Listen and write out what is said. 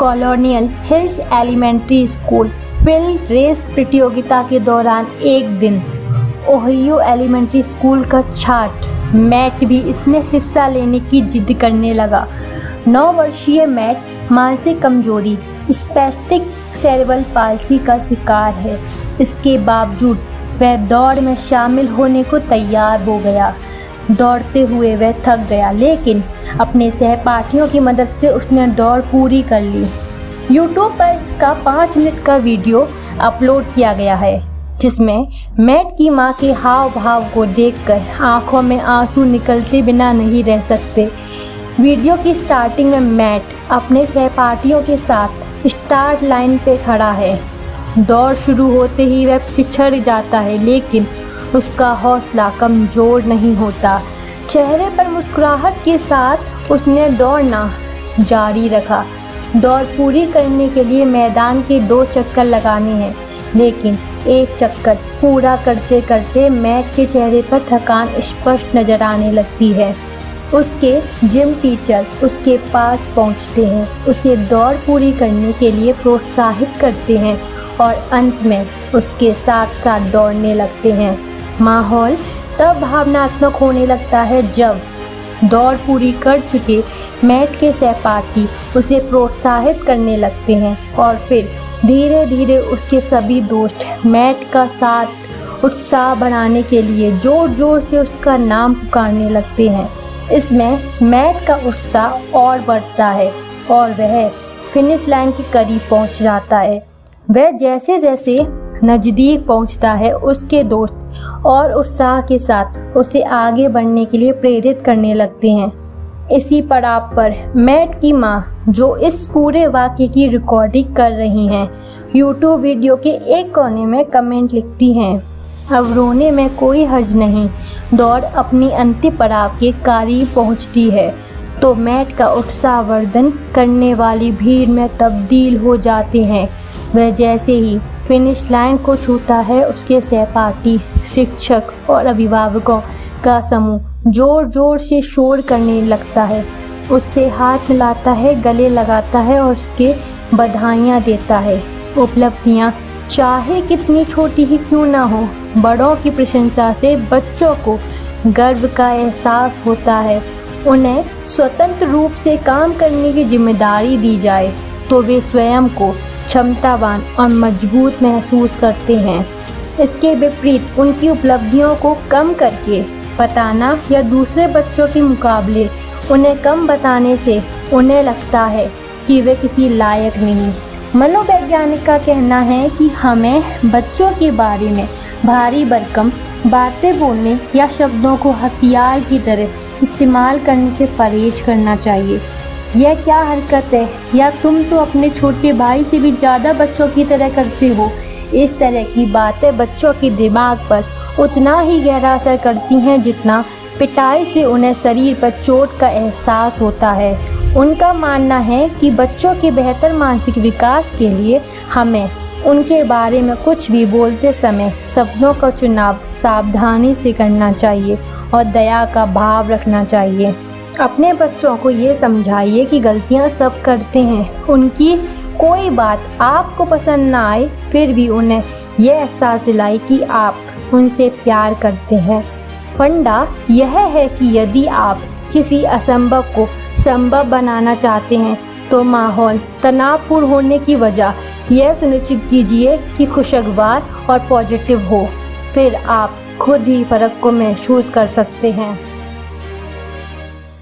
Colonial hills elementary school field race प्रतियोगिता के दौरान एक दिन ओहियो एलिमेंट्री स्कूल का छात्र मैट भी इसमें हिस्सा लेने की जिद करने लगा। 9 वर्षीय मैट मानसिक कमजोरी स्पैस्टिक सेरेब्रल पाल्सी का शिकार है। इसके बावजूद वह दौड़ में शामिल होने को तैयार हो गया। दौड़ते हुए वह थक गया, लेकिन अपने सहपाठियों की मदद से उसने दौड़ पूरी कर ली। YouTube पर इसका 5 मिनट का वीडियो अपलोड किया गया है, जिसमें मैट की मां के हाव भाव को देखकर आंखों में आंसू निकलते बिना नहीं रह सकते। वीडियो की स्टार्टिंग में मैट अपने सहपाठियों के साथ स्टार्ट लाइन पे खड़ा है। दौड़ शुरू होते ही वह पिछड़ जाता है, लेकिन उसका हौसला कमज़ोर नहीं होता। चेहरे पर मुस्कुराहट के साथ उसने दौड़ना जारी रखा। दौड़ पूरी करने के लिए मैदान के 2 चक्कर लगाने हैं, लेकिन एक चक्कर पूरा करते करते मैट के चेहरे पर थकान स्पष्ट नजर आने लगती है। उसके जिम टीचर उसके पास पहुंचते हैं, उसे दौड़ पूरी करने के लिए प्रोत्साहित करते हैं और अंत में उसके साथ साथ दौड़ने लगते हैं। माहौल तब भावनात्मक होने लगता है जब दौड़ पूरी कर चुके मैट के सहपाठी उसे प्रोत्साहित करने लगते हैं और फिर धीरे धीरे उसके सभी दोस्त मैट का साथ उत्साह बढ़ाने के लिए जोर जोर से उसका नाम पुकारने लगते हैं। इसमें मैट का उत्साह और बढ़ता है और वह फिनिश लाइन के करीब पहुंच जाता है। वह जैसे जैसे नज़दीक पहुंचता है, उसके दोस्त और उत्साह के साथ उसे आगे बढ़ने के लिए प्रेरित करने लगते हैं। इसी पड़ाव पर मैट की मां, जो इस पूरे वाक़ये की रिकॉर्डिंग कर रही हैं, YouTube वीडियो के एक कोने में कमेंट लिखती हैं, अब रोने में कोई हर्ज नहीं। दौड़ अपनी अंतिम पड़ाव के करीब पहुंचती है तो मैट का उत्साहवर्धन करने वाली भीड़ में तब्दील हो जाते हैं। वह जैसे ही फिनिश लाइन को छूता है, उसके सहपाठी, शिक्षक और अभिभावकों का समूह जोर जोर से शोर करने लगता है। उससे हाथ मिलाता है, गले लगाता है और उसके बधाइयाँ देता है। उपलब्धियाँ चाहे कितनी छोटी ही क्यों ना हो, बड़ों की प्रशंसा से बच्चों को गर्व का एहसास होता है। उन्हें स्वतंत्र रूप से काम करने की जिम्मेदारी दी जाए तो वे स्वयं को क्षमतावान और मजबूत महसूस करते हैं। इसके विपरीत उनकी उपलब्धियों को कम करके बताना या दूसरे बच्चों के मुकाबले उन्हें कम बताने से उन्हें लगता है कि वे किसी लायक नहीं। मनोवैज्ञानिक का कहना है कि हमें बच्चों के बारे में भारी भरकम बातें बोलने या शब्दों को हथियार की तरह इस्तेमाल करने से परहेज करना चाहिए। यह क्या हरकत है, या तुम तो अपने छोटे भाई से भी ज़्यादा बच्चों की तरह करते हो। इस तरह की बातें बच्चों के दिमाग पर उतना ही गहरा असर करती हैं जितना पिटाई से उन्हें शरीर पर चोट का एहसास होता है। उनका मानना है कि बच्चों के बेहतर मानसिक विकास के लिए हमें उनके बारे में कुछ भी बोलते समय शब्दों का चुनाव सावधानी से करना चाहिए और दया का भाव रखना चाहिए। अपने बच्चों को ये समझाइए कि गलतियां सब करते हैं, उनकी कोई बात आपको पसंद ना आए, फिर भी उन्हें यह एहसास दिलाए कि आप उनसे प्यार करते हैं। फंडा यह है कि यदि आप किसी असंभव को संभव बनाना चाहते हैं तो माहौल तनावपूर्ण होने की वजह यह सुनिश्चित कीजिए कि खुशगवार और पॉजिटिव हो, फिर आप खुद ही फ़र्क को महसूस कर सकते हैं।